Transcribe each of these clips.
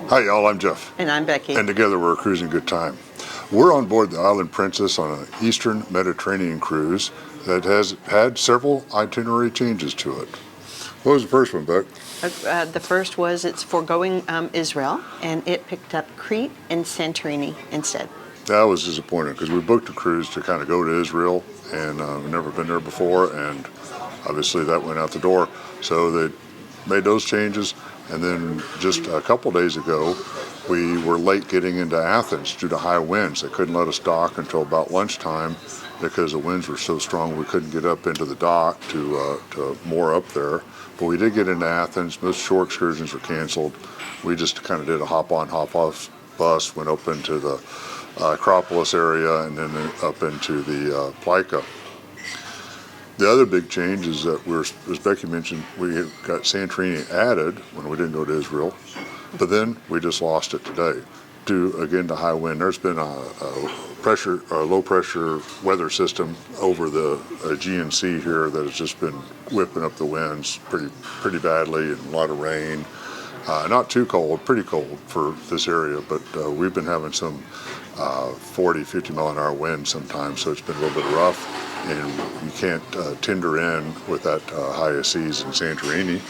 Hi y'all, I'm Jeff. And I'm Becky. And together we're a cruising good time. We're on board the Island Princess on an Eastern Mediterranean cruise that has had several itinerary changes to it. What was the first one, Beck? The first was it's foregoing Israel, and it picked up Crete and Santorini instead. That was disappointing because we booked a cruise to kind of go to Israel, and we've never been there before, and obviously that went out the door. So they made those changes, and then just a couple days ago, we were late getting into Athens due to high winds. They couldn't let us dock until about lunchtime because the winds were so strong we couldn't get up into the dock to moor up there. But we did get into Athens. Most shore excursions were canceled. We just kind of did a hop-on, hop-off bus, went up into the Acropolis area and then up into the Plica. The other big change is that as Becky mentioned, we got Santorini added when we didn't go to Israel, but then we just lost it today due again to high wind. There's been a low pressure weather system over the Aegean Sea here that has just been whipping up the winds pretty badly, and a lot of rain. Not too cold, pretty cold for this area, but we've been having some 40, 50 mile an hour winds sometimes, so it's been a little bit rough. And you can't tender in with that high seas in Santorini.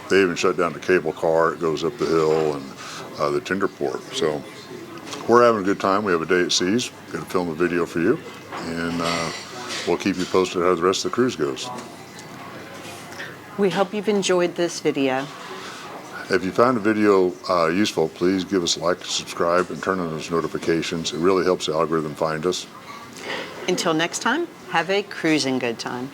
They even shut down the cable car. It goes up the hill and the tender port. So we're having a good time. We have a day at seas. Going to film a video for you, and we'll keep you posted how the rest of the cruise goes. We hope you've enjoyed this video. If you found the video useful, please give us a like, subscribe, and turn on those notifications. It really helps the algorithm find us. Until next time, have a cruising good time.